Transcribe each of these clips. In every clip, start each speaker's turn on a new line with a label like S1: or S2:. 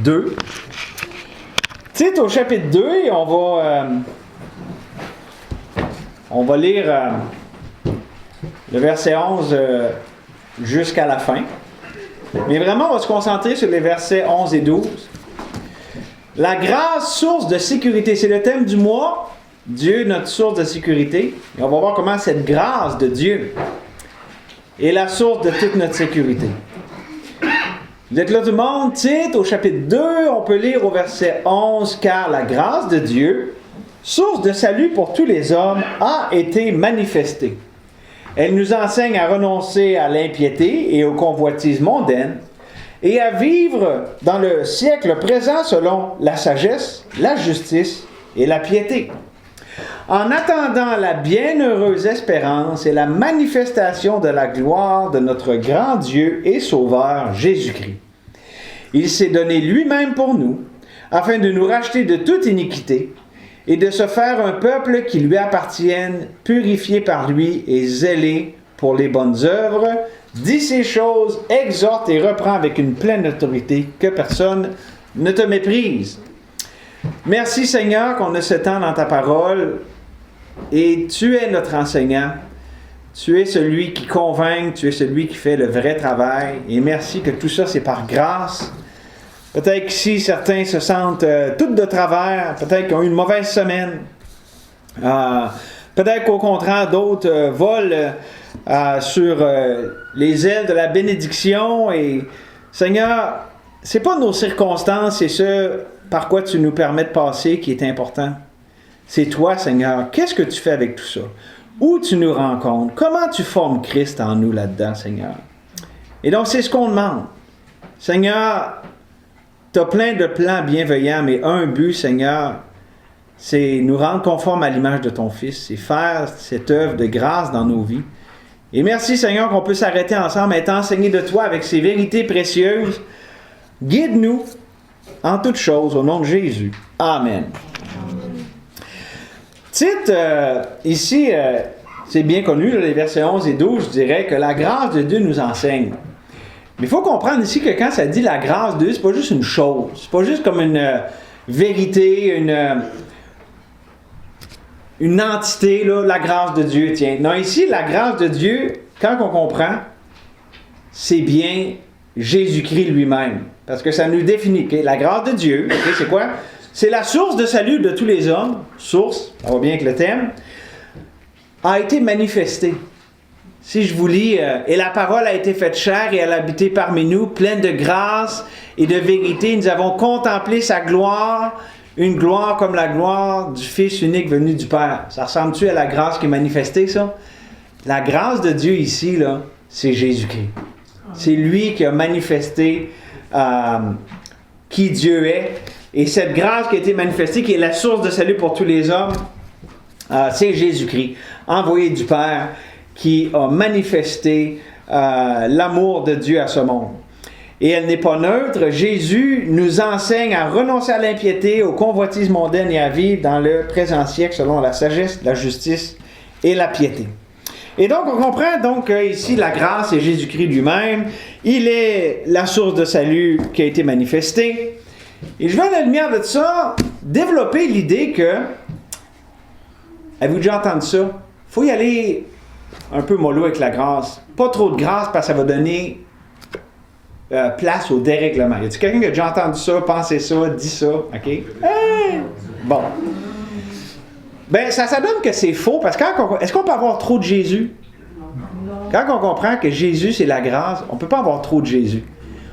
S1: 2. Tite au chapitre 2, et on va lire le verset 11 jusqu'à la fin. Mais vraiment, on va se concentrer sur les versets 11 et 12. La grâce, source de sécurité. C'est le thème du mois. Dieu, notre source de sécurité. Et on va voir comment cette grâce de Dieu est la source de toute notre sécurité. Vous êtes là tout le monde? Tite, au chapitre 2, on peut lire au verset 11, « Car la grâce de Dieu, source de salut pour tous les hommes, a été manifestée. Elle nous enseigne à renoncer à l'impiété et aux convoitises mondaines, et à vivre dans le siècle présent selon la sagesse, la justice et la piété. En attendant la bienheureuse espérance et la manifestation de la gloire de notre grand Dieu et Sauveur Jésus-Christ. Il s'est donné lui-même pour nous, afin de nous racheter de toute iniquité et de se faire un peuple qui lui appartienne, purifié par lui et zélé pour les bonnes œuvres. Dis ces choses, exhorte et reprend avec une pleine autorité, que personne ne te méprise. » Merci Seigneur qu'on a ce temps dans ta parole, et tu es notre enseignant. Tu es celui qui convainc, tu es celui qui fait le vrai travail, et merci que tout ça c'est par grâce. Peut-être qu'ici certains se sentent tout de travers, peut-être qu'ils ont eu une mauvaise semaine. Peut-être qu'au contraire d'autres volent sur les ailes de la bénédiction, et Seigneur, c'est pas nos circonstances, c'est ce par quoi tu nous permets de passer qui est important. C'est toi, Seigneur. Qu'est-ce que tu fais avec tout ça? Où tu nous rencontres? Comment tu formes Christ en nous là-dedans, Seigneur? Et donc, c'est ce qu'on demande. Seigneur, tu as plein de plans bienveillants, mais un but, Seigneur, c'est nous rendre conformes à l'image de ton Fils. C'est faire cette œuvre de grâce dans nos vies. Et merci, Seigneur, qu'on peut s'arrêter ensemble, être enseigné de toi avec ces vérités précieuses. Guide-nous en toutes choses, au nom de Jésus. Amen. Tite, ici, c'est bien connu, là, les versets 11 et 12, je dirais que la grâce de Dieu nous enseigne. Mais il faut comprendre ici que quand ça dit la grâce de Dieu, c'est pas juste une chose. C'est pas juste comme une vérité, une entité, là, la grâce de Dieu, tiens. Non, ici, la grâce de Dieu, quand on comprend, c'est bien Jésus-Christ lui-même. Parce que ça nous définit. Okay? La grâce de Dieu, okay, c'est quoi? C'est la source de salut de tous les hommes. Source, on va bien avec le thème. A été manifestée. Si je vous lis, et la parole a été faite chair et elle a habité parmi nous, pleine de grâce et de vérité. Nous avons contemplé sa gloire, une gloire comme la gloire du Fils unique venu du Père. Ça ressemble-tu à la grâce qui est manifestée, ça? La grâce de Dieu ici, là, c'est Jésus-Christ. C'est lui qui a manifesté qui Dieu est. Et cette grâce qui a été manifestée, qui est la source de salut pour tous les hommes, c'est Jésus-Christ, envoyé du Père, qui a manifesté l'amour de Dieu à ce monde. Et elle n'est pas neutre. Jésus nous enseigne à renoncer à l'impiété, aux convoitises mondaines et à vivre dans le présent siècle selon la sagesse, la justice et la piété. Et donc, on comprend donc ici la grâce est Jésus-Christ lui-même. Il est la source de salut qui a été manifestée. Et je vais, à la lumière de ça, développer l'idée que, avez-vous déjà entendu ça? Il faut y aller un peu mollo avec la grâce. Pas trop de grâce parce que ça va donner place au dérèglement. Y a-t-il quelqu'un qui a déjà entendu ça, pensé ça, dit ça? OK? Bon. Ben, ça donne que c'est faux, parce que est-ce qu'on peut avoir trop de Jésus? Quand on comprend que Jésus, c'est la grâce, on ne peut pas avoir trop de Jésus.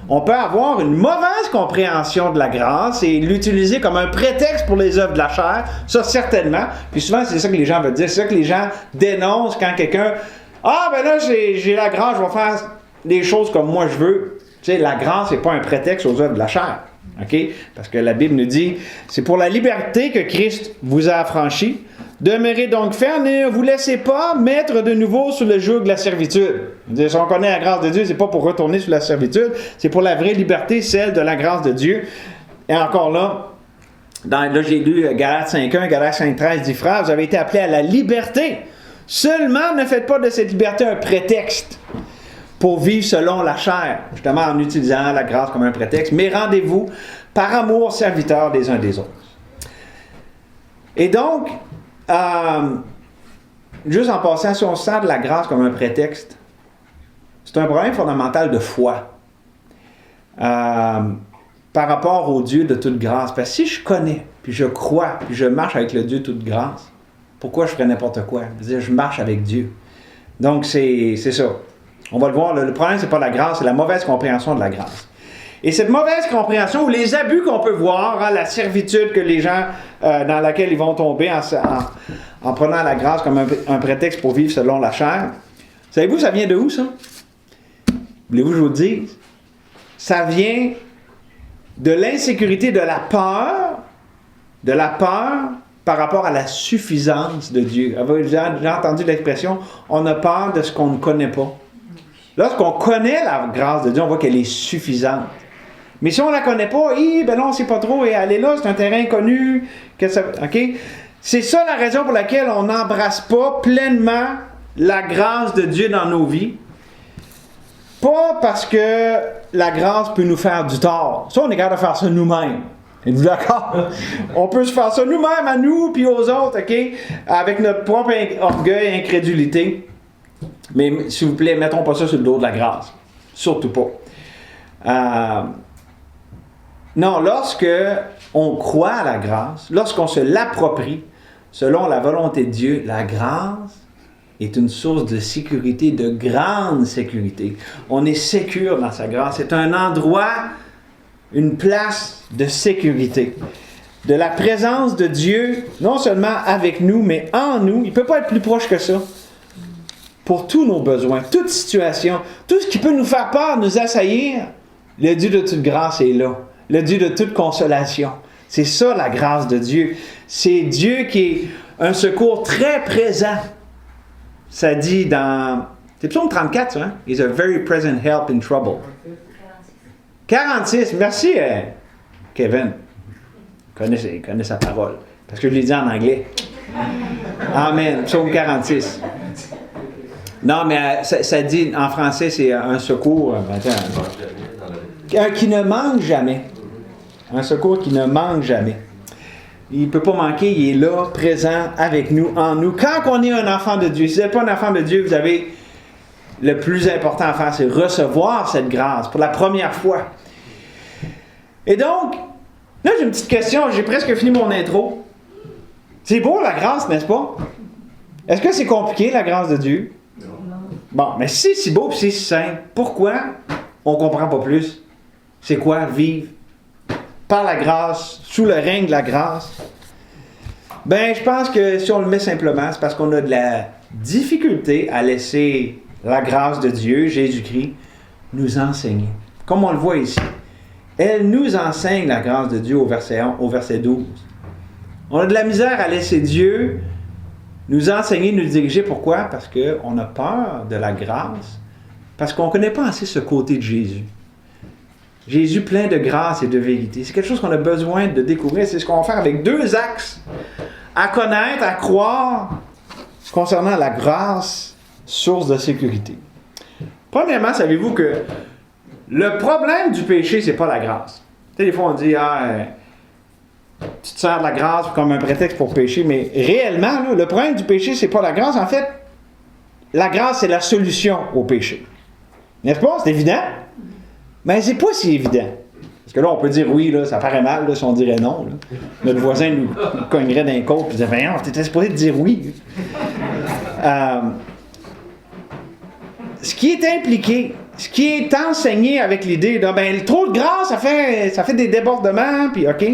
S1: On peut avoir une mauvaise compréhension de la grâce et l'utiliser comme un prétexte pour les œuvres de la chair, ça certainement. Puis souvent, c'est ça que les gens veulent dire, c'est ça que les gens dénoncent quand quelqu'un « Ah, ben là, j'ai la grâce, je vais faire les choses comme moi je veux. » Tu sais, la grâce n'est pas un prétexte aux œuvres de la chair. OK? Parce que la Bible nous dit, c'est pour la liberté que Christ vous a affranchis. Demeurez donc fermes, ne vous laissez pas mettre de nouveau sous le joug de la servitude. Si on connaît la grâce de Dieu, c'est pas pour retourner sous la servitude, c'est pour la vraie liberté, celle de la grâce de Dieu. Et encore là, là j'ai lu Galates 5.1, Galates 5.13 dit, frères, vous avez été appelés à la liberté. Seulement, ne faites pas de cette liberté un prétexte pour vivre selon la chair, justement en utilisant la grâce comme un prétexte, mais rendez-vous par amour serviteurs des uns des autres. Et donc, juste en passant, si on sent de la grâce comme un prétexte, c'est un problème fondamental de foi par rapport au Dieu de toute grâce. Parce que si je connais, puis je crois, puis je marche avec le Dieu de toute grâce, pourquoi je ferais n'importe quoi? Je veux dire, je marche avec Dieu. Donc, c'est ça. On va le voir, le problème, c'est pas la grâce, c'est la mauvaise compréhension de la grâce. Et cette mauvaise compréhension, ou les abus qu'on peut voir, la servitude que les gens, dans laquelle ils vont tomber en prenant la grâce comme un prétexte pour vivre selon la chair, savez-vous, ça vient de où, ça? Voulez-vous que je vous le dise? Ça vient de l'insécurité, de la peur par rapport à la suffisance de Dieu. J'ai entendu l'expression, on a peur de ce qu'on ne connaît pas. Lorsqu'on connaît la grâce de Dieu, on voit qu'elle est suffisante. Mais si on ne la connaît pas, ben non, on ne sait pas trop, et aller là, c'est un terrain inconnu. Okay? C'est ça la raison pour laquelle on n'embrasse pas pleinement la grâce de Dieu dans nos vies. Pas parce que la grâce peut nous faire du tort. Ça, on est capable de faire ça nous-mêmes. Êtes-vous d'accord? On peut se faire ça nous-mêmes, à nous, puis aux autres, OK? Avec notre propre orgueil et incrédulité. Mais s'il vous plaît, mettons pas ça sur le dos de la grâce. Surtout pas. Non, lorsque on croit à la grâce, lorsqu'on se l'approprie, selon la volonté de Dieu, la grâce est une source de sécurité, de grande sécurité. On est sécure dans sa grâce. C'est un endroit, une place de sécurité. De la présence de Dieu, non seulement avec nous, mais en nous. Il ne peut pas être plus proche que ça. Pour tous nos besoins, toute situation, tout ce qui peut nous faire peur, nous assaillir, le Dieu de toute grâce est là. Le Dieu de toute consolation. C'est ça la grâce de Dieu. C'est Dieu qui est un secours très présent. Ça dit dans... C'est Psaume 34, ça, hein? He's a very present help in trouble. 46. Merci, Kevin. Il connaît sa parole. Parce que je l'ai dit en anglais. Amen. Psaume 46. Non, mais ça dit, en français, c'est un secours... qui ne manque jamais. Un secours qui ne manque jamais. Il ne peut pas manquer, il est là, présent avec nous, en nous. Quand on est un enfant de Dieu, si vous n'êtes pas un enfant de Dieu, vous avez le plus important à faire, c'est recevoir cette grâce pour la première fois. Et donc, là j'ai une petite question, j'ai presque fini mon intro. C'est beau la grâce, n'est-ce pas? Est-ce que c'est compliqué la grâce de Dieu? Non. Bon, mais si c'est beau et c'est si simple, pourquoi on ne comprend pas plus? C'est quoi vivre par la grâce, sous le règne de la grâce? Ben, je pense que si on le met simplement, c'est parce qu'on a de la difficulté à laisser la grâce de Dieu, Jésus-Christ, nous enseigner. Comme on le voit ici. Elle nous enseigne la grâce de Dieu au verset 12. On a de la misère à laisser Dieu nous enseigner, nous diriger. Pourquoi? Parce qu'on a peur de la grâce. Parce qu'on ne connaît pas assez ce côté de Jésus. Jésus plein de grâce et de vérité. C'est quelque chose qu'on a besoin de découvrir. C'est ce qu'on va faire avec deux axes à connaître, à croire concernant la grâce, source de sécurité. Premièrement, savez-vous que le problème du péché, c'est pas la grâce. Tu sais, des fois on dit, tu te sers de la grâce comme un prétexte pour pécher, mais réellement, là, le problème du péché, c'est pas la grâce. En fait, la grâce, c'est la solution au péché. N'est-ce pas? C'est évident? Mais c'est pas si évident. Parce que là, on peut dire oui, là, ça paraît mal, là, si on dirait non. Là. Notre voisin nous cognerait d'un côte et dirait, voyons, t'étais supposé te dire oui. Ce qui est impliqué, ce qui est enseigné avec l'idée, là, ben, trop de grâce, ça fait des débordements, puis OK.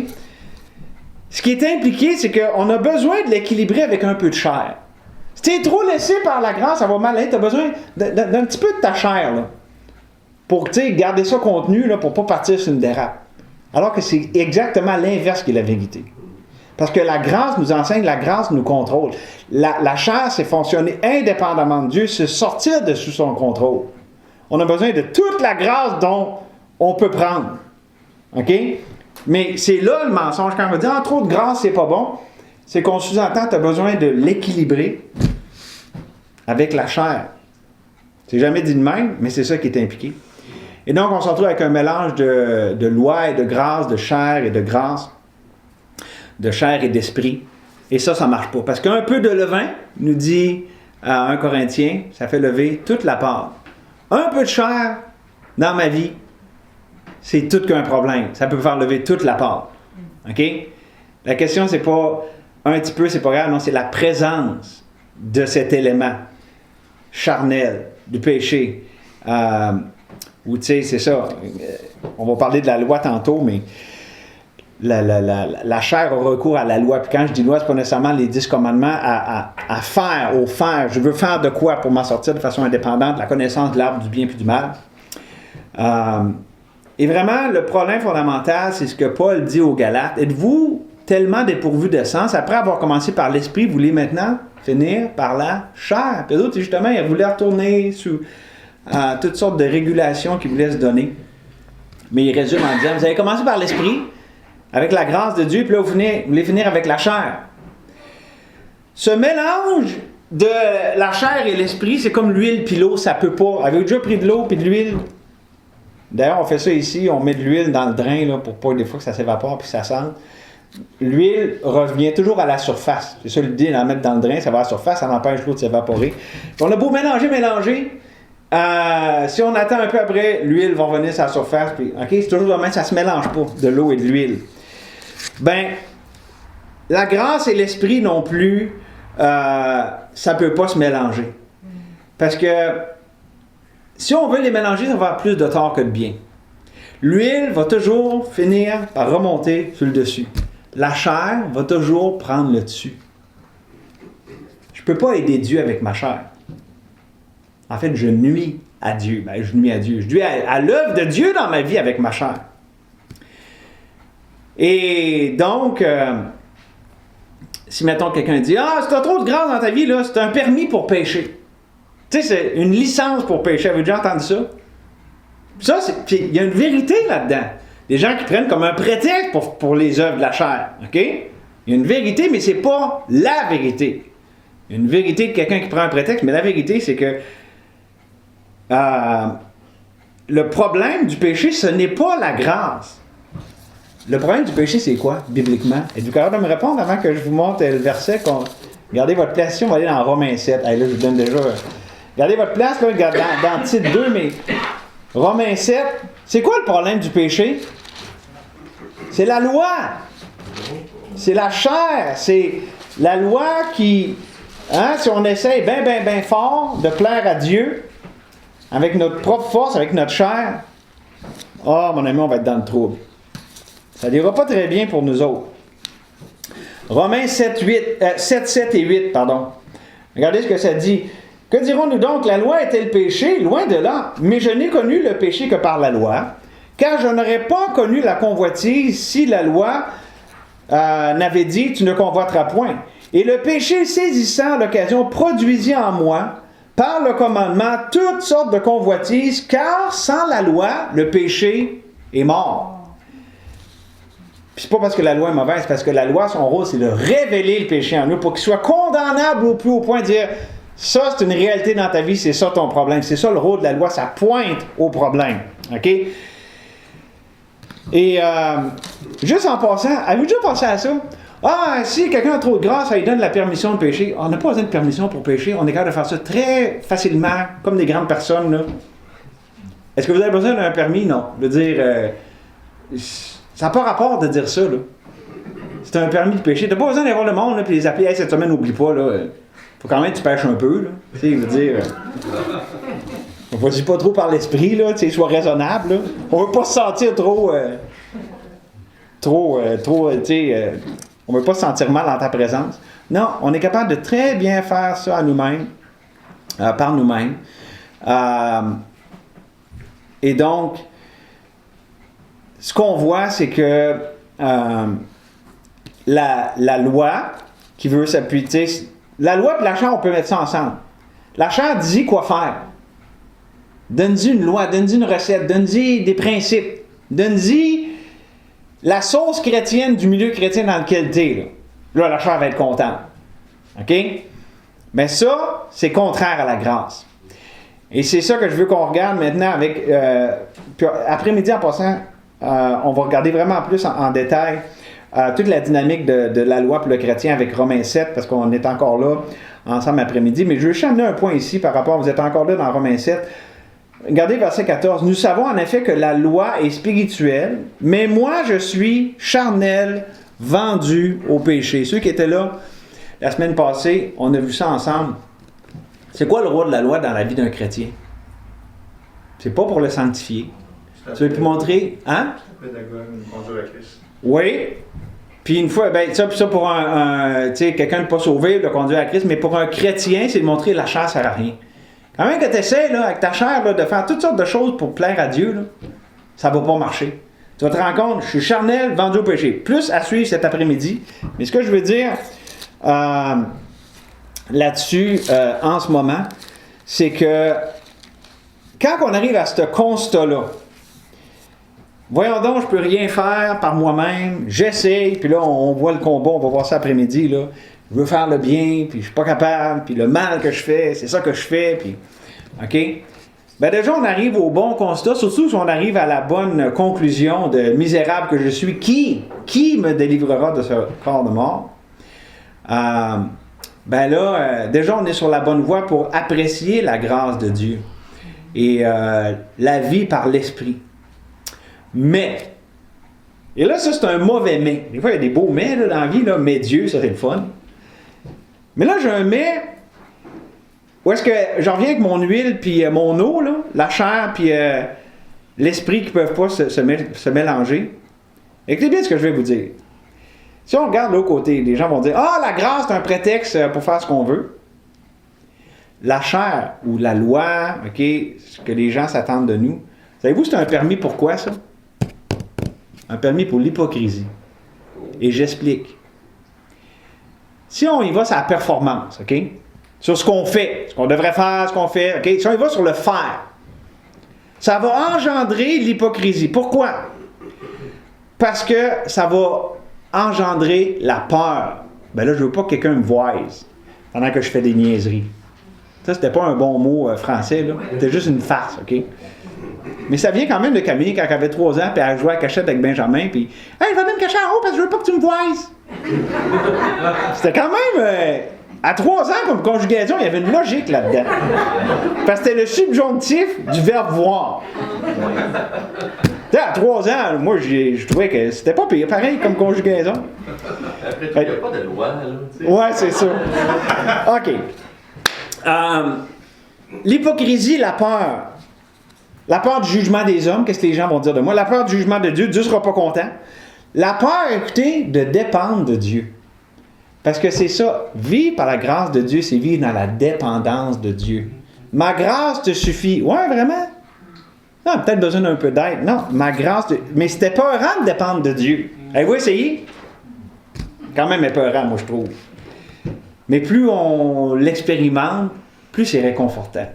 S1: Ce qui est impliqué, c'est qu'on a besoin de l'équilibrer avec un peu de chair. Si tu es trop laissé par la grâce, ça va mal aller. Tu as besoin d'un petit peu de ta chair, là. Pour garder ça contenu là, pour ne pas partir sur une dérape. Alors que c'est exactement l'inverse qui est la vérité. Parce que la grâce nous enseigne, la grâce nous contrôle. La chair, c'est fonctionner indépendamment de Dieu, c'est sortir de sous son contrôle. On a besoin de toute la grâce dont on peut prendre. OK? Mais c'est là le mensonge. Quand on va dire trop de grâce, c'est pas bon, c'est qu'on sous-entend que tu as besoin de l'équilibrer avec la chair. C'est jamais dit de même, mais c'est ça qui est impliqué. Et donc, on se retrouve avec un mélange de loi et de grâce, de chair et de grâce, de chair et d'esprit. Et ça ne marche pas. Parce qu'un peu de levain, nous dit 1 Corinthiens, ça fait lever toute la pâte. Un peu de chair dans ma vie, c'est tout qu'un problème. Ça peut faire lever toute la pâte. OK? La question, c'est pas un petit peu, c'est pas grave. Non, c'est la présence de cet élément charnel, du péché. Ou tu sais, c'est ça. On va parler de la loi tantôt, mais la chair a recours à la loi. Puis quand je dis loi, c'est pas nécessairement les 10 commandements à faire, au faire. Je veux faire de quoi pour m'en sortir de façon indépendante, la connaissance de l'arbre du bien puis du mal. Et vraiment, le problème fondamental, c'est ce que Paul dit aux Galates. Êtes-vous tellement dépourvus de sens, après avoir commencé par l'esprit, vous voulez maintenant finir par la chair? Puis d'autres, justement, ils voulaient retourner sous toutes sortes de régulations qu'ils voulaient se donner. Mais il résume en disant, vous avez commencé par l'esprit, avec la grâce de Dieu, puis là, vous voulez finir avec la chair. Ce mélange de la chair et l'esprit, c'est comme l'huile puis l'eau, ça peut pas. Avez-vous déjà pris de l'eau puis de l'huile? D'ailleurs, on fait ça ici, on met de l'huile dans le drain là, pour pas des fois que ça s'évapore puis que ça sente. L'huile revient toujours à la surface. C'est ça l'idée, la mettre dans le drain, ça va à la surface, ça empêche l'eau de s'évaporer. Puis on a beau mélanger. Si on attend un peu après, l'huile va revenir sur la surface. Puis, OK, c'est toujours le même, ça se mélange pas, de l'eau et de l'huile. Ben, la grâce et l'esprit non plus, ça peut pas se mélanger. Parce que si on veut les mélanger, ça va avoir plus de tort que de bien. L'huile va toujours finir par remonter sur le dessus. La chair va toujours prendre le dessus. Je ne peux pas aider Dieu avec ma chair. En fait, je nuis à Dieu. Je nuis à l'œuvre de Dieu dans ma vie avec ma chair. Et donc, si mettons quelqu'un dit « Ah, si tu as trop de grâce dans ta vie, là, c'est un permis pour pécher. » Tu sais, c'est une licence pour pécher. Avez-vous déjà entendu ça? Ça, il y a une vérité là-dedans. Des gens qui prennent comme un prétexte pour les œuvres de la chair. OK? Il y a une vérité, mais ce n'est pas la vérité. Il y a une vérité de quelqu'un qui prend un prétexte, mais la vérité, c'est que le problème du péché, ce n'est pas la grâce. Le problème du péché, c'est quoi, bibliquement? Êtes-vous capable de me répondre avant que je vous montre le verset? Regardez votre place ici, on va aller dans Romains 7. Allez, là, je vous donne déjà... Regardez votre place, là, dans Tite 2, mais... Romains 7, c'est quoi le problème du péché? C'est la loi. C'est la chair. C'est la loi qui, si on essaye bien fort de plaire à Dieu, avec notre propre force, avec notre chair, mon ami, on va être dans le trouble. Ça n'ira pas très bien pour nous autres. Romains 7, 7 et 8, pardon. Regardez ce que ça dit. Que dirons-nous donc? La loi est-elle péché? Loin de là. Mais je n'ai connu le péché que par la loi, car je n'aurais pas connu la convoitise si la loi n'avait dit « Tu ne convoiteras point ». Et le péché saisissant l'occasion produisit en moi, par le commandement, toutes sortes de convoitises, car sans la loi, le péché est mort. Puis c'est pas parce que la loi est mauvaise, c'est parce que la loi, son rôle, c'est de révéler le péché en nous pour qu'il soit condamnable au plus haut point de dire « Ça, c'est une réalité dans ta vie, c'est ça ton problème. » C'est ça le rôle de la loi, ça pointe au problème. OK? Et juste en passant, avez-vous déjà pensé à ça? Si quelqu'un a trop de grâce, ça lui donne la permission de pécher. On n'a pas besoin de permission pour pécher. On est capable de faire ça très facilement, comme des grandes personnes. Là. Est-ce que vous avez besoin d'un permis? Non. Je veux dire, ça n'a pas rapport de dire ça. Là. C'est un permis de pécher. Tu n'as pas besoin d'aller voir le monde et les appeler. Hey, cette semaine, n'oublie pas. Il faut quand même que tu pêches un peu. Là. Tu sais, je veux dire... on ne va pas trop par l'esprit, là, tu sais, sois raisonnable. Là. On ne veut pas se sentir trop, tu sais, on ne veut pas se sentir mal en ta présence. Non, on est capable de très bien faire ça à nous-mêmes, par nous-mêmes. Et donc, ce qu'on voit, c'est que la loi qui veut s'appuyer, la loi et la chair, on peut mettre ça ensemble. La chair dit quoi faire. Donne-y une loi, donne-y une recette, donne-y des principes, donne-y la sauce chrétienne du milieu chrétien dans lequel tu es. Là, la chair va être contente. OK? Mais ça, c'est contraire à la grâce. Et c'est ça que je veux qu'on regarde maintenant avec... puis après-midi, en passant, on va regarder vraiment plus en détail toute la dynamique de la loi pour le chrétien avec Romains 7, parce qu'on est encore là ensemble après-midi. Mais je veux juste amener un point ici par rapport... Vous êtes encore là dans Romains 7. Regardez verset 14. « Nous savons en effet que la loi est spirituelle, mais moi je suis charnel, vendu au péché. » Ceux qui étaient là la semaine passée, on a vu ça ensemble. C'est quoi le rôle de la loi dans la vie d'un chrétien? C'est pas pour le sanctifier. Tu veux te montrer? Hein?
S2: Pédagogue, conduire à Christ.
S1: Oui. Puis une fois, ben, ça pour quelqu'un de pas sauvé, le conduire à Christ, mais pour un chrétien, c'est de montrer que la chair sert à rien. Quand même que tu essaies, là, avec ta chair, là, de faire toutes sortes de choses pour plaire à Dieu, là, ça va pas marcher. Tu vas te rendre compte, je suis charnel, vendu au péché. Plus à suivre cet après-midi. Mais ce que je veux dire là-dessus, en ce moment, c'est que quand on arrive à ce constat-là, voyons donc, je peux rien faire par moi-même, j'essaye, puis là, on voit le combat, on va voir ça après-midi, là. Je veux faire le bien, puis je suis pas capable, puis le mal que je fais, c'est ça que je fais, puis... OK? Ben déjà, on arrive au bon constat, surtout si on arrive à la bonne conclusion de misérable que je suis. Qui me délivrera de ce corps de mort? Ben là, déjà, on est sur la bonne voie pour apprécier la grâce de Dieu et la vie par l'Esprit. Mais, et là, ça, c'est un mauvais mais. Des fois, il y a des beaux mais là, dans la vie, là, mais Dieu, ça, c'est le fun. Mais là, j'ai un mais où est-ce que j'en reviens avec mon huile puis mon eau, là, la chair puis l'esprit qui ne peuvent pas se mélanger. Écoutez bien ce que je vais vous dire. Si on regarde de l'autre côté, les gens vont dire « Ah, la grâce, c'est un prétexte pour faire ce qu'on veut. » La chair ou la loi, OK, ce que les gens s'attendent de nous, savez-vous, c'est un permis pour quoi, ça? Un permis pour l'hypocrisie. Et j'explique. Si on y va sur la performance, OK? Sur ce qu'on fait, ce qu'on devrait faire, ce qu'on fait, OK? Si on y va sur le faire, ça va engendrer l'hypocrisie. Pourquoi? Parce que ça va engendrer la peur. Ben là, je veux pas que quelqu'un me voise pendant que je fais des niaiseries. Ça, c'était pas un bon mot français, là. C'était juste une farce, OK? Mais ça vient quand même de Camille quand elle avait 3 ans, puis elle jouait à cachette avec Benjamin, puis « Hey, je vais aller me cacher en haut parce que je veux pas que tu me voises! » C'était quand même... à 3 ans, comme conjugaison, il y avait une logique là-dedans. Parce que c'était le subjonctif du verbe voir. À 3 ans, moi, je trouvais que c'était pas pire, pareil comme conjugaison.
S3: Après tout, il n'y a pas de loi, là. T'sais.
S1: Ouais, c'est ça. OK. L'hypocrisie, la peur. La peur du jugement des hommes, qu'est-ce que les gens vont dire de moi? La peur du jugement de Dieu, Dieu ne sera pas content. La peur, écoutez, de dépendre de Dieu. Parce que c'est ça, vivre par la grâce de Dieu, c'est vivre dans la dépendance de Dieu. Ma grâce te suffit. Ouais, vraiment? Non, peut-être besoin d'un peu d'aide. Non, ma grâce... Mais c'était peurant de dépendre de Dieu. Avez-vous essayé? Quand même épeurant, moi, je trouve. Mais plus on l'expérimente, plus c'est réconfortant.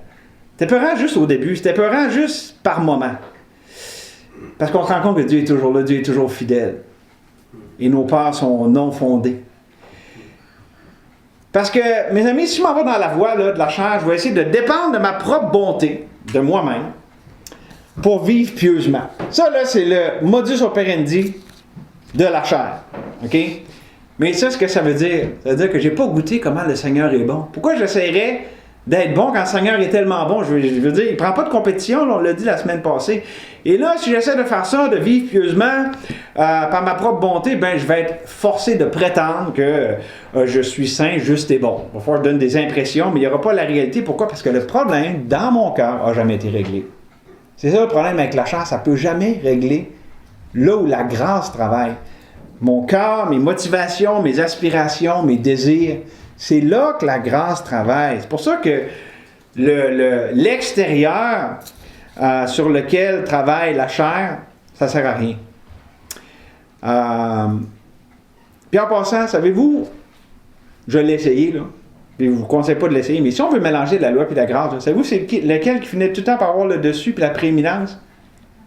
S1: C'était peurant juste au début. C'était peurant juste par moment. Parce qu'on se rend compte que Dieu est toujours là, Dieu est toujours fidèle. Et nos peurs sont non fondées. Parce que, mes amis, si je m'en vais dans la voie là, de la chair, je vais essayer de dépendre de ma propre bonté, de moi-même, pour vivre pieusement. Ça, là, c'est le modus operandi de la chair. OK? Mais ça, ce que ça veut dire? Ça veut dire que je n'ai pas goûté comment le Seigneur est bon. Pourquoi j'essaierais d'être bon quand le Seigneur est tellement bon? Je veux dire, il ne prend pas de compétition, là, on l'a dit la semaine passée. Et là, si j'essaie de faire ça, de vivre pieusement, par ma propre bonté, ben, je vais être forcé de prétendre que je suis saint, juste et bon. Il va falloir que je donne des impressions, mais il n'y aura pas la réalité. Pourquoi? Parce que le problème, dans mon cœur, n'a jamais été réglé. C'est ça le problème avec la chair, ça ne peut jamais régler là où la grâce travaille. Mon cœur, mes motivations, mes aspirations, mes désirs, c'est là que la grâce travaille. C'est pour ça que l'extérieur sur lequel travaille la chair, ça ne sert à rien. Puis en passant, savez-vous, je l'ai essayé, là. Puis je ne vous conseille pas de l'essayer, mais si on veut mélanger de la loi et de la grâce, savez-vous c'est lequel qui finit tout le temps par avoir le dessus et la prééminence?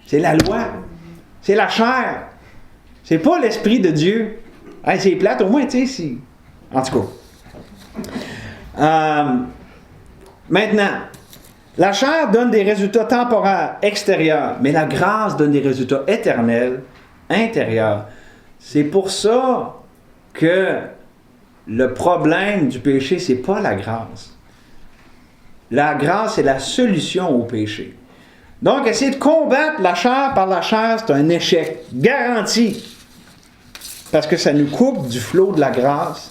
S1: C'est la loi. C'est la chair. C'est pas l'Esprit de Dieu. Hey, c'est plate, au moins, tu sais, si... En tout cas. Maintenant, La chair donne des résultats temporaires, extérieurs, mais la grâce donne des résultats éternels, intérieurs. C'est pour ça que le problème du péché, c'est pas la grâce. La grâce, c'est la solution au péché. Donc, essayer de combattre la chair par la chair, c'est un échec garanti. Parce que ça nous coupe du flot de la grâce.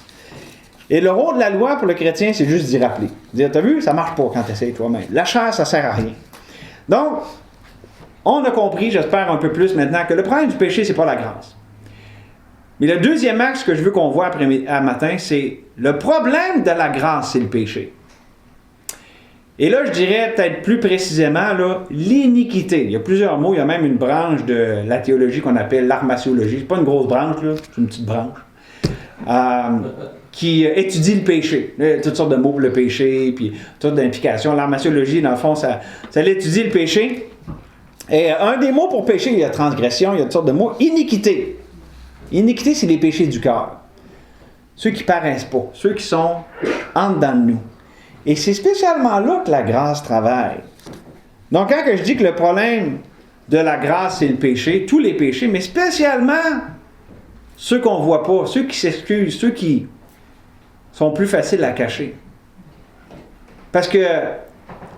S1: Et le rôle de la loi pour le chrétien, c'est juste d'y rappeler. Dire, t'as vu, ça marche pas quand tu essaies toi-même. La chair, ça sert à rien. Donc, on a compris, j'espère un peu plus maintenant, que le problème du péché, c'est pas la grâce. Mais le deuxième axe que je veux qu'on voit après matin, c'est le problème de la grâce, c'est le péché. Et là, je dirais peut-être plus précisément, là, l'iniquité. Il y a plusieurs mots, il y a même une branche de la théologie qu'on appelle l'armasiologie. C'est pas une grosse branche, là, c'est une petite branche. Qui étudie le péché. Il y a toutes sortes de mots pour le péché, puis toutes d'implications. L'armasiologie, dans le fond, ça étudie le péché. Et un des mots pour péché, il y a transgression, il y a toutes sortes de mots. Iniquité. Iniquité, c'est les péchés du cœur. Ceux qui paraissent pas, ceux qui sont en dedans de nous. Et c'est spécialement là que la grâce travaille. Donc, quand je dis que le problème de la grâce, c'est le péché, tous les péchés, mais spécialement ceux qu'on ne voit pas, ceux qui s'excusent, ceux qui sont plus faciles à cacher. Parce que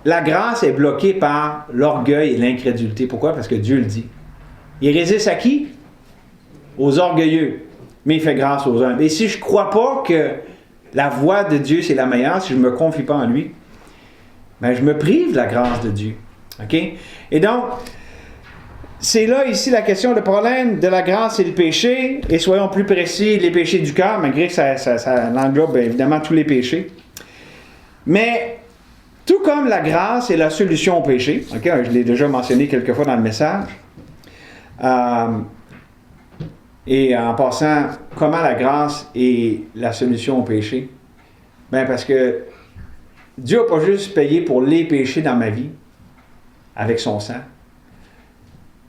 S1: la grâce est bloquée par l'orgueil et l'incrédulité. Pourquoi? Parce que Dieu le dit. Il résiste à qui? Aux orgueilleux. Mais il fait grâce aux humbles. Et si je ne crois pas que la voie de Dieu, c'est la meilleure, si je ne me confie pas en lui, ben je me prive de la grâce de Dieu. OK? Et donc, c'est là, ici, la question, le problème de la grâce et le péché, et soyons plus précis, les péchés du cœur, malgré que ça englobe évidemment tous les péchés. Mais, tout comme la grâce est la solution au péché, OK? Je l'ai déjà mentionné quelques fois dans le message, et en passant, comment la grâce est la solution au péché? Bien, parce que Dieu n'a pas juste payé pour les péchés dans ma vie, avec son sang.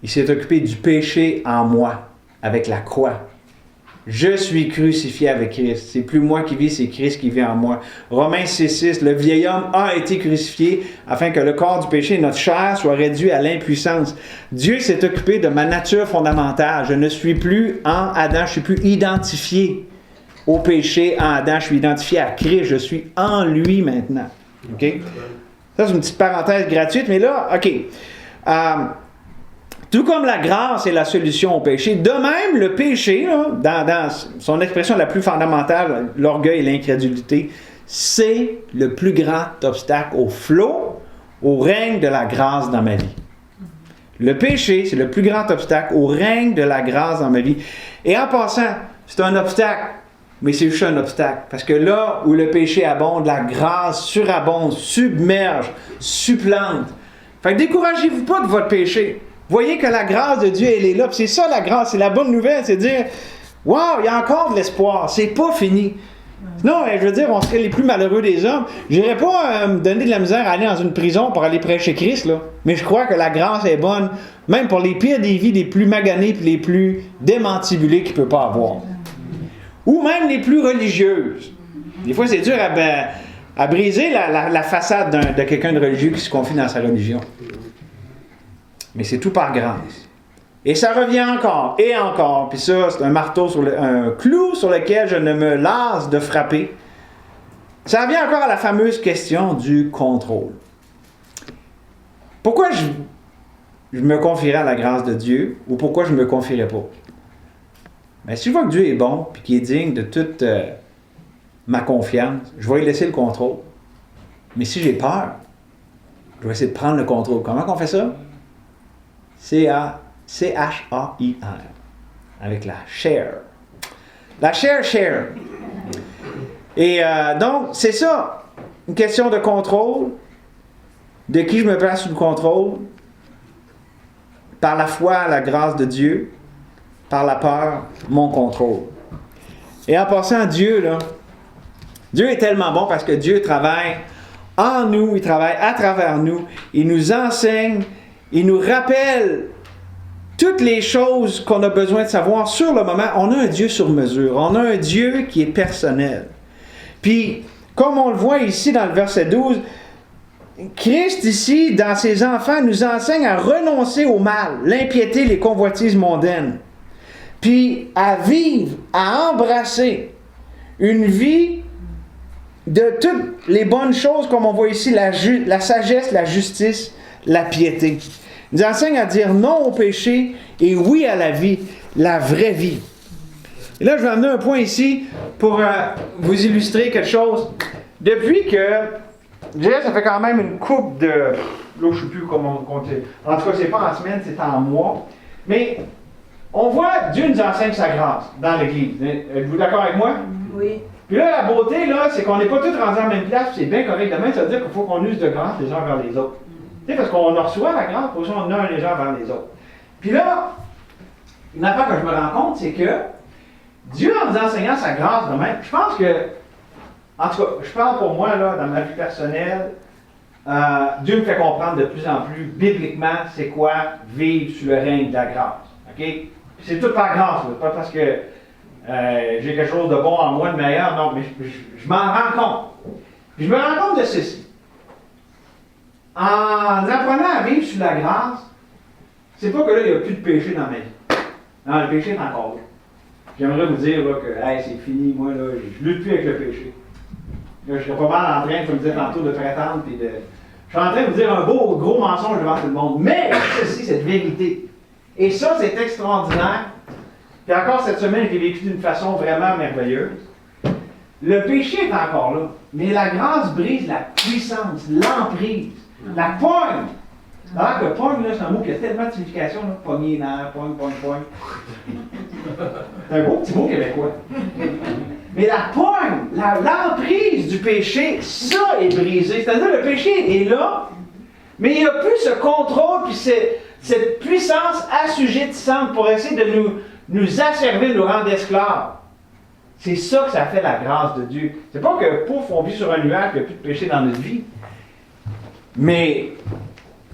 S1: Il s'est occupé du péché en moi, avec la croix. Je suis crucifié avec Christ. C'est plus moi qui vis, c'est Christ qui vit en moi. Romains 6,6, le vieil homme a été crucifié afin que le corps du péché, notre chair, soit réduit à l'impuissance. Dieu s'est occupé de ma nature fondamentale. Je ne suis plus en Adam, je ne suis plus identifié au péché en Adam, je suis identifié à Christ, je suis en lui maintenant. OK? Ça, c'est une petite parenthèse gratuite, mais là, OK. Tout comme la grâce est la solution au péché, de même, le péché, là, dans son expression la plus fondamentale, l'orgueil et l'incrédulité, c'est le plus grand obstacle au flot, au règne de la grâce dans ma vie. Le péché, c'est le plus grand obstacle au règne de la grâce dans ma vie. Et en passant, c'est un obstacle, mais c'est juste un obstacle. Parce que là où le péché abonde, la grâce surabonde, submerge, supplante. Fait que découragez-vous pas de votre péché. Voyez que la grâce de Dieu, elle est là. Puis c'est ça la grâce, c'est la bonne nouvelle, c'est de dire « Wow, il y a encore de l'espoir, c'est pas fini. » Non, je veux dire, on serait les plus malheureux des hommes. Je n'irais pas me donner de la misère à aller dans une prison pour aller prêcher Christ, là. Mais je crois que la grâce est bonne, même pour les pires des vies, les plus maganées et les plus démantibulées qu'il ne peut pas avoir. Ou même les plus religieuses. Des fois, c'est dur à briser la façade de quelqu'un de religieux qui se confie dans sa religion. Mais c'est tout par grâce. Et ça revient encore, et encore. Puis ça, c'est un marteau, un clou sur lequel je ne me lasse de frapper. Ça revient encore à la fameuse question du contrôle. Pourquoi je me confierais à la grâce de Dieu, ou pourquoi je ne me confierais pas? Mais si je vois que Dieu est bon, puis qu'il est digne de toute ma confiance, je vais lui laisser le contrôle. Mais si j'ai peur, je vais essayer de prendre le contrôle. Comment on fait ça? C-H-A-I-R. Avec la share. La share. Et donc, c'est ça. Une question de contrôle. De qui je me place sous le contrôle? Par la foi, la grâce de Dieu. Par la peur, mon contrôle. Et en passant, Dieu, là, Dieu est tellement bon parce que Dieu travaille en nous, il travaille à travers nous, il nous enseigne, il nous rappelle toutes les choses qu'on a besoin de savoir sur le moment. On a un Dieu sur mesure, on a un Dieu qui est personnel. Puis, comme on le voit ici dans le verset 12, Christ ici, dans ses enfants, nous enseigne à renoncer au mal, l'impiété, les convoitises mondaines, puis à vivre, à embrasser une vie de toutes les bonnes choses, comme on voit ici, la sagesse, la justice, la piété. Il nous enseigne à dire non au péché et oui à la vie, la vraie vie. Et là, je vais amener un point ici pour vous illustrer quelque chose. Depuis que, je dirais, ça fait quand même une couple de... Là, je ne sais plus comment compter. En tout cas, c'est pas en semaine, c'est en mois. Mais on voit Dieu nous enseigne sa grâce dans l'Église. Êtes-vous d'accord avec moi?
S4: Oui.
S1: Puis là, la beauté, là, c'est qu'on n'est pas tous rendus en même place, puis c'est bien correct. Demain, ça veut dire qu'il faut qu'on use de grâce les uns vers les autres. Tu sais, parce qu'on reçoit la grâce, pour ça, on a les uns vers les autres. Puis là, une affaire que je me rends compte, c'est que Dieu, en nous enseignant sa grâce de même, je pense que, en tout cas, je parle pour moi, là, dans ma vie personnelle, Dieu me fait comprendre de plus en plus, bibliquement, c'est quoi vivre sous le règne de la grâce. OK? Puis c'est toute la grâce, là, pas parce que j'ai quelque chose de bon en moi, de meilleur, non, mais je m'en rends compte. Puis je me rends compte de ceci. En apprenant à vivre sous la grâce, c'est pas que là, il n'y a plus de péché dans ma vie. Non, le péché est encore là. J'aimerais vous dire là, que hey, c'est fini, moi, là, je ne lutte plus avec le péché. Là, je serais pas mal en train, comme je disais tantôt, de prétendre. Puis de... Je suis en train de vous dire un beau, gros mensonge devant tout le monde. Mais ceci, cette vérité. Et ça, c'est extraordinaire. Puis encore cette semaine, je l'ai vécu d'une façon vraiment merveilleuse. Le péché est encore là, mais la grâce brise la puissance, l'emprise, la poigne. Alors que poigne, là, c'est un mot qui a tellement de signification, là. Pogner, nerf, poigne. C'est un beau petit mot québécois. Mais la poigne, l'emprise du péché, ça est brisé. C'est-à-dire le péché est là, mais il n'y a plus ce contrôle, puis cette puissance assujettissante pour essayer de nous asservir, nous rendre esclaves. C'est ça que ça fait la grâce de Dieu. C'est pas que, pouf, on vit sur un nuage, qu'il n'y a plus de péché dans notre vie. Mais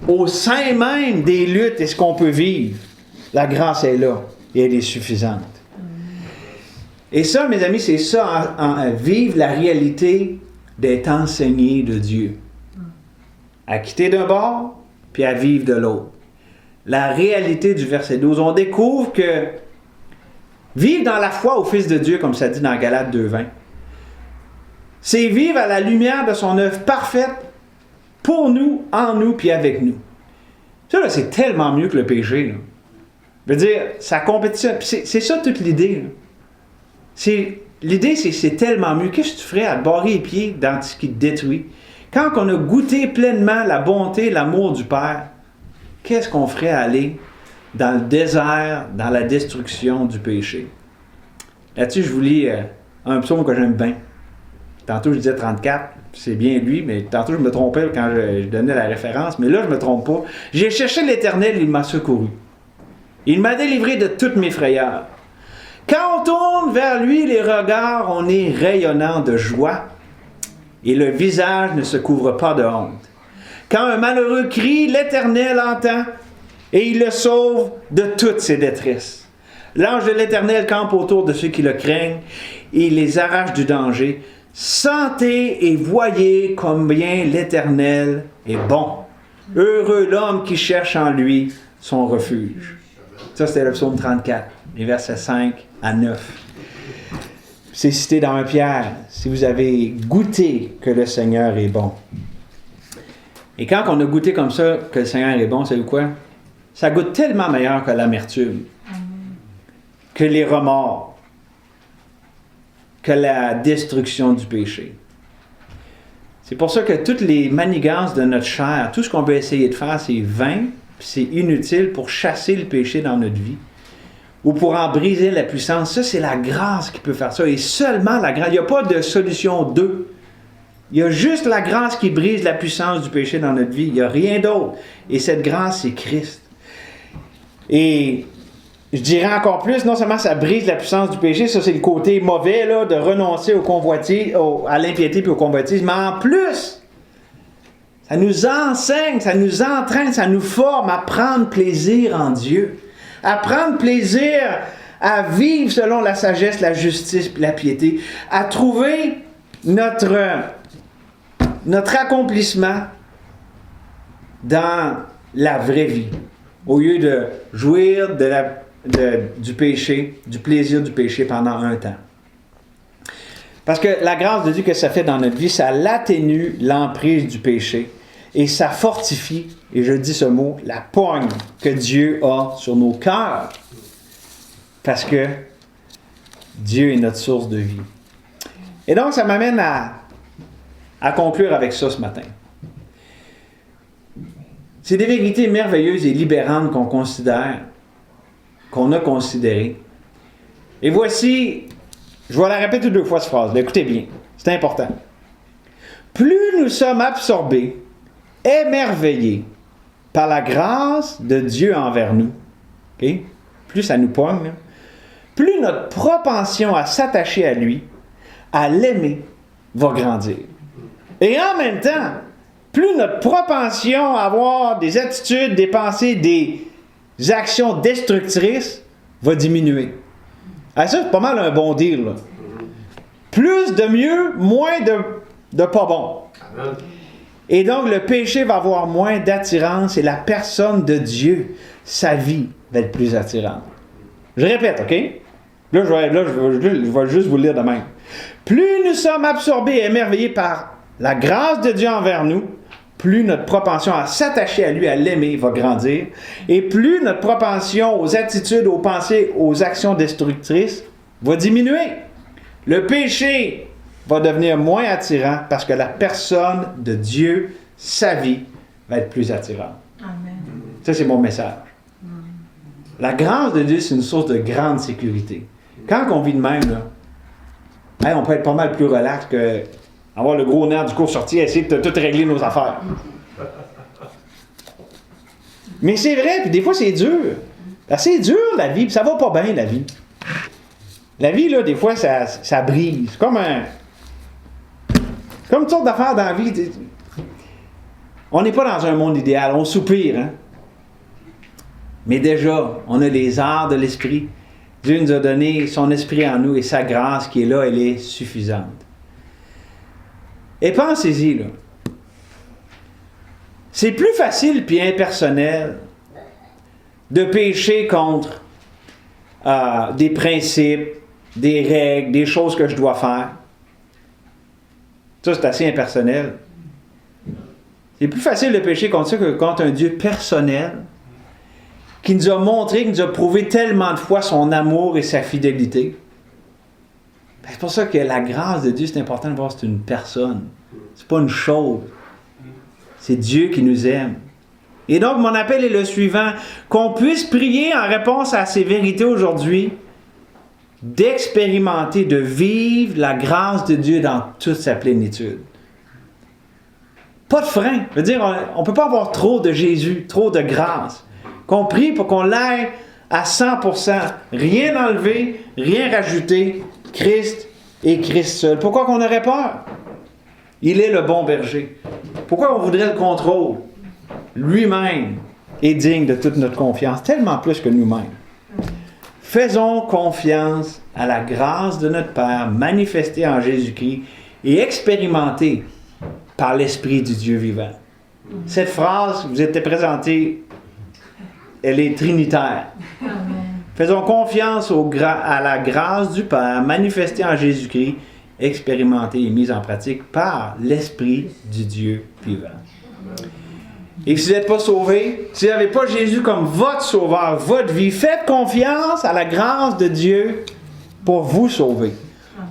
S1: au sein même des luttes et ce qu'on peut vivre, la grâce est là et elle est suffisante. Et ça, mes amis, c'est ça, vivre la réalité d'être enseigné de Dieu. À quitter d'un bord, puis à vivre de l'autre. La réalité du verset 12. On découvre que vivre dans la foi au Fils de Dieu, comme ça dit dans Galates 2:20, c'est vivre à la lumière de son œuvre parfaite pour nous, en nous, puis avec nous. Ça, là, c'est tellement mieux que le péché. Là. Je veux dire, ça compétitionne. C'est ça toute l'idée. L'idée, c'est tellement mieux. Qu'est-ce que tu ferais à te barrer les pieds dans ce qui te détruit? Quand on a goûté pleinement la bonté, l'amour du Père, qu'est-ce qu'on ferait à aller dans le désert, dans la destruction du péché? Là-dessus, je vous lis un psaume que j'aime bien. Tantôt, je disais 34, c'est bien lui, mais tantôt, je me trompais quand je donnais la référence, mais là, je ne me trompe pas. J'ai cherché l'Éternel, il m'a secouru. Il m'a délivré de toutes mes frayeurs. Quand on tourne vers lui les regards, on est rayonnant de joie et le visage ne se couvre pas de honte. Quand un malheureux crie, l'Éternel entend et il le sauve de toutes ses détresses. L'ange de l'Éternel campe autour de ceux qui le craignent et il les arrache du danger. Sentez et voyez combien l'Éternel est bon. Heureux l'homme qui cherche en lui son refuge. Ça, c'était le psaume 34, les versets 5 à 9. C'est cité dans 1 Pierre, si vous avez goûté que le Seigneur est bon. Et quand on a goûté comme ça que le Seigneur est bon, savez-vous quoi? Ça goûte tellement meilleur que l'amertume, que les remords, que la destruction du péché. C'est pour ça que toutes les manigances de notre chair, tout ce qu'on peut essayer de faire, c'est vain, puis c'est inutile pour chasser le péché dans notre vie, ou pour en briser la puissance. Ça, c'est la grâce qui peut faire ça, et seulement la grâce. Il n'y a pas de solution 2. Il y a juste la grâce qui brise la puissance du péché dans notre vie. Il n'y a rien d'autre. Et cette grâce, c'est Christ. Et je dirais encore plus, non seulement ça brise la puissance du péché, ça c'est le côté mauvais là, de renoncer à l'impiété et au convoitisme, mais en plus, ça nous enseigne, ça nous entraîne, ça nous forme à prendre plaisir en Dieu, à prendre plaisir à vivre selon la sagesse, la justice et la piété, à trouver notre accomplissement dans la vraie vie, au lieu de jouir du péché, du plaisir du péché pendant un temps. Parce que la grâce de Dieu que ça fait dans notre vie, ça l'atténue l'emprise du péché et ça fortifie, et je dis ce mot, la poigne que Dieu a sur nos cœurs. Parce que Dieu est notre source de vie. Et donc, ça m'amène à conclure avec ça ce matin. C'est des vérités merveilleuses et libérantes qu'on considère, qu'on a considérées. Et voici, je vais la répéter 2 fois cette phrase. Écoutez bien, c'est important. Plus nous sommes absorbés, émerveillés par la grâce de Dieu envers nous, okay? Plus ça nous poigne, là, plus notre propension à s'attacher à lui, à l'aimer, va grandir. Et en même temps, plus notre propension à avoir des attitudes, des pensées, des actions destructrices va diminuer. Ah, ça, c'est pas mal un bon deal, là. Plus de mieux, moins de pas bon. Et donc, le péché va avoir moins d'attirance et la personne de Dieu, sa vie, va être plus attirante. Je répète, OK? Là, je vais juste vous le lire de même. Plus nous sommes absorbés et émerveillés par la grâce de Dieu envers nous, plus notre propension à s'attacher à lui, à l'aimer, va grandir. Et plus notre propension aux attitudes, aux pensées, aux actions destructrices va diminuer. Le péché va devenir moins attirant parce que la personne de Dieu, sa vie, va être plus attirante. Amen. Ça, c'est mon message. La grâce de Dieu, c'est une source de grande sécurité. Quand on vit de même, là, on peut être pas mal plus relax que avoir le gros nerf du cours sorti et essayer de tout régler nos affaires. Mais c'est vrai, puis des fois, c'est dur. C'est dur, la vie, puis ça va pas bien, la vie. La vie, là, des fois, ça brise. Comme une sorte d'affaire dans la vie. On n'est pas dans un monde idéal, on soupire, hein? Mais déjà, on a les arts de l'esprit. Dieu nous a donné son esprit en nous et sa grâce qui est là, elle est suffisante. Et pensez-y, là. C'est plus facile puis impersonnel de pécher contre des principes, des règles, des choses que je dois faire. Ça, c'est assez impersonnel. C'est plus facile de pécher contre ça que contre un Dieu personnel qui nous a montré, qui nous a prouvé tellement de fois son amour et sa fidélité. C'est pour ça que la grâce de Dieu, c'est important de voir que c'est une personne. C'est pas une chose. C'est Dieu qui nous aime. Et donc, mon appel est le suivant, qu'on puisse prier en réponse à ces vérités aujourd'hui, d'expérimenter, de vivre la grâce de Dieu dans toute sa plénitude. Pas de frein. Je veux dire, on ne peut pas avoir trop de Jésus, trop de grâce. Qu'on prie pour qu'on l'aille à 100%. Rien enlever, rien rajouter. Christ et Christ seul. Pourquoi qu'on aurait peur? Il est le bon berger. Pourquoi on voudrait le contrôle? Lui-même est digne de toute notre confiance, tellement plus que nous-mêmes. Faisons confiance à la grâce de notre Père manifestée en Jésus-Christ et expérimentée par l'Esprit du Dieu vivant. Cette phrase vous était présentée, elle est trinitaire. Amen. Faisons confiance à la grâce du Père manifestée en Jésus-Christ, expérimentée et mise en pratique par l'Esprit du Dieu vivant. Et si vous n'êtes pas sauvé, si vous n'avez pas Jésus comme votre sauveur, votre vie, faites confiance à la grâce de Dieu pour vous sauver.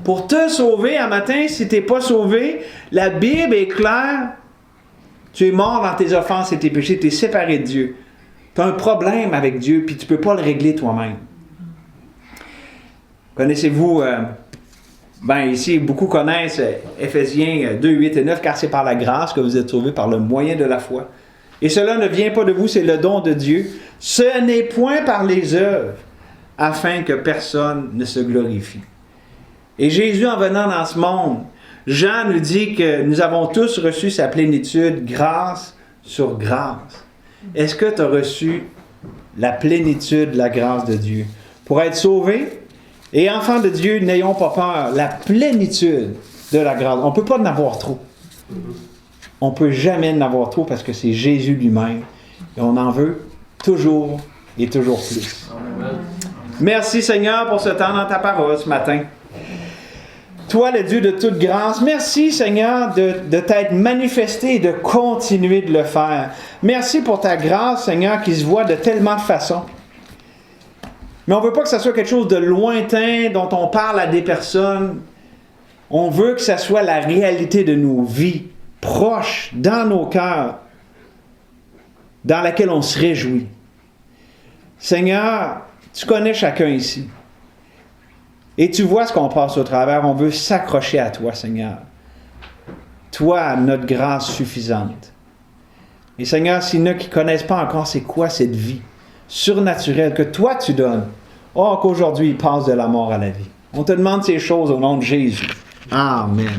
S1: Pour te sauver, un matin, si tu n'es pas sauvé, la Bible est claire. Tu es mort dans tes offenses et tes péchés, tu es séparé de Dieu. Tu as un problème avec Dieu, puis tu ne peux pas le régler toi-même. Connaissez-vous, ici, beaucoup connaissent Éphésiens 2, 8 et 9, car c'est par la grâce que vous êtes sauvés par le moyen de la foi. Et cela ne vient pas de vous, c'est le don de Dieu. Ce n'est point par les œuvres, afin que personne ne se glorifie. Et Jésus, en venant dans ce monde, Jean nous dit que nous avons tous reçu sa plénitude, grâce sur grâce. Est-ce que tu as reçu la plénitude de la grâce de Dieu? Pour être sauvé et enfants de Dieu, n'ayons pas peur, la plénitude de la grâce. On ne peut pas en avoir trop. on ne peut jamais en avoir trop parce que c'est Jésus lui-même. Et on en veut toujours et toujours plus.
S3: Amen.
S1: Merci Seigneur pour ce temps dans ta parole ce matin. Toi, le Dieu de toute grâce, merci Seigneur de t'être manifesté et de continuer de le faire. Merci pour ta grâce Seigneur qui se voit de tellement de façons. Mais on ne veut pas que ça soit quelque chose de lointain dont on parle à des personnes. On veut que ça soit la réalité de nos vies, proche, dans nos cœurs, dans laquelle on se réjouit. Seigneur, tu connais chacun ici. Et tu vois ce qu'on passe au travers. On veut s'accrocher à toi, Seigneur. Toi, notre grâce suffisante. Et Seigneur, s'il y en a qui ne connaissent pas encore c'est quoi cette vie surnaturelle que toi tu donnes, qu'aujourd'hui ils passent de la mort à la vie. On te demande ces choses au nom de Jésus. Amen.